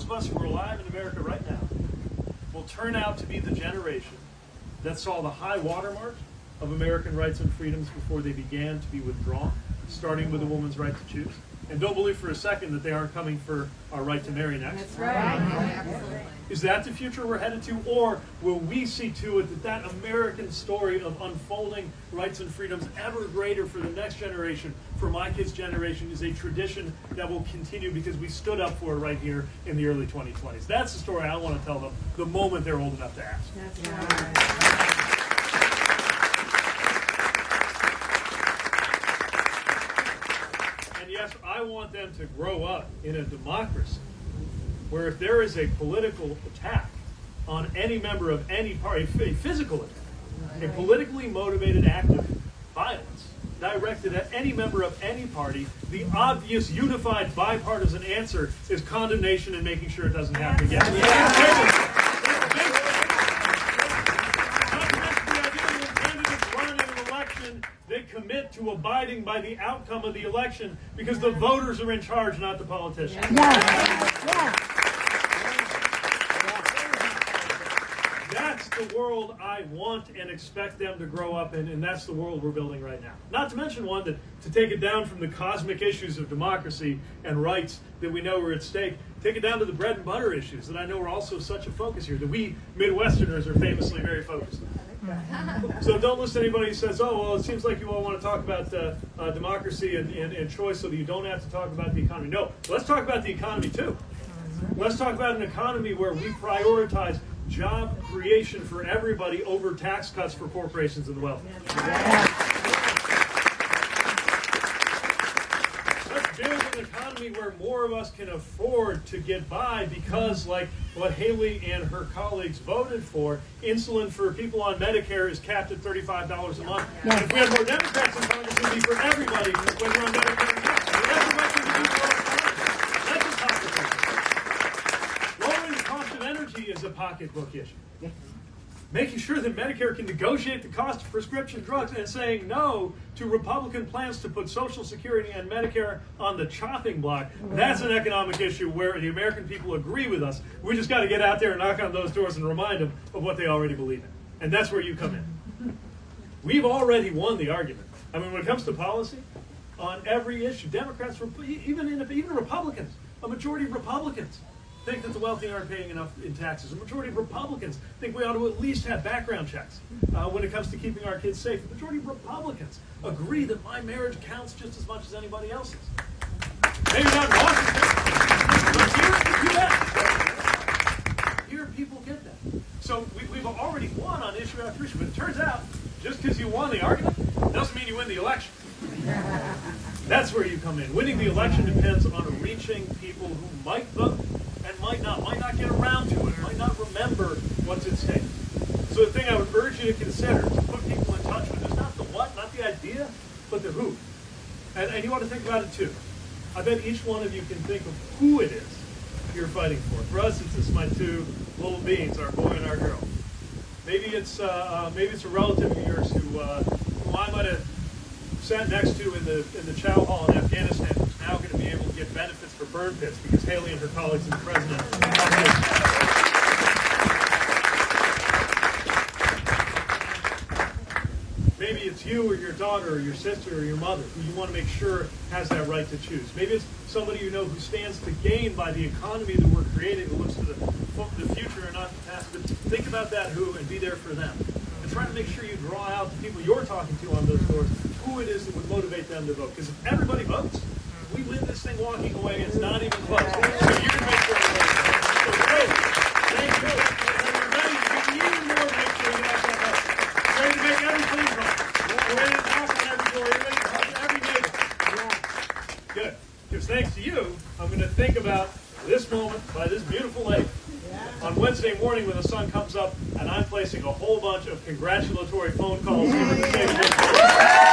those of us who are alive in America right now will turn out to be the generation that saw the high watermark of American rights and freedoms before they began to be withdrawn, starting with a woman's right to choose. And don't believe for a second that they aren't coming for our right to marry next. That's right. Absolutely. Is that the future we're headed to? Or will we see to it that that American story of unfolding rights and freedoms ever greater for the next generation, for my kids' generation, is a tradition that will continue because we stood up for it right here in the early 2020s? That's the story I want to tell them the moment they're old enough to ask. That's right. Yes, I want them to grow up in a democracy where if there is a political attack on any member of any party, a physical attack, a politically motivated act of violence directed at any member of any party, the obvious unified bipartisan answer is condemnation and making sure it doesn't happen again. They commit to abiding by the outcome of the election because the voters are in charge, not the politicians. That's the world I want and expect them to grow up in, and that's the world we're building right now. Not to mention one that, to take it down from the cosmic issues of democracy and rights that we know are at stake, take it down to the bread and butter issues that I know are also such a focus here, that we Midwesterners are famously very focused on. So don't listen to anybody who says, oh, well, it seems like you all want to talk about democracy and choice so that you don't have to talk about the economy. No, let's talk about the economy too. Let's talk about an economy where we prioritize job creation for everybody over tax cuts for corporations and the wealthy. Let's build an economy where more of us can afford to get by because, like what Haley and her colleagues voted for, insulin for people on Medicare is capped at $35 a month. And if we had more Democrats in Congress, it would be for everybody, whether on Medicare or not. That's the right thing to do for our economy. That's a pocketbook issue. Lowering the cost of energy is a pocketbook issue. Making sure that Medicare can negotiate the cost of prescription drugs and saying no to Republican plans to put Social Security and Medicare on the chopping block. That's an economic issue where the American people agree with us. We just got to get out there and knock on those doors and remind them of what they already believe in. And that's where you come in. We've already won the argument. I mean, when it comes to policy, on every issue, Democrats, even Republicans, a majority of Republicans think that the wealthy aren't paying enough in taxes. A majority of Republicans think we ought to at least have background checks when it comes to keeping our kids safe. The majority of Republicans agree that my marriage counts just as much as anybody else's. Maybe not in Washington, but here in the U.S., here people get that. So we've already won on issue after issue. But it turns out, just because you won the argument doesn't mean you win the election. That's where you come in. Winning the election depends on reaching people who might vote and might not get around to it, might not remember what's at stake. So the thing I would urge you to consider to put people in touch with is not the what, not the idea, but the who. And you want to think about it too. I bet each one of you can think of who it is you're fighting for. For us, it's my two little beings, our boy and our girl. Maybe it's a relative of yours who I might have sat next to in the chow hall in Afghanistan, who's now going to be able to get benefits for burn pits because Haley and her colleagues and the president. Maybe it's you or your daughter or your sister or your mother who you want to make sure has that right to choose. Maybe it's somebody you know who stands to gain by the economy that we're creating, who looks to the future and not the past. But think about that who and be there for them. And try to make sure you draw out the people you're talking to on those doors, who it is that would motivate them to vote. Because if everybody votes, we win this thing walking away. It's not even close. So you can make sure everybody votes. So great. Thank you. And you're ready to do even more to make sure you guys have votes. You're ready to make everything vote. You're ready to knock on every door. You're ready to talk to every neighbor. Good. Because thanks to you, I'm going to think about this moment by this beautiful lake on Wednesday morning when the sun comes up and I'm placing a whole bunch of congratulatory phone calls over the state of Bloomfield.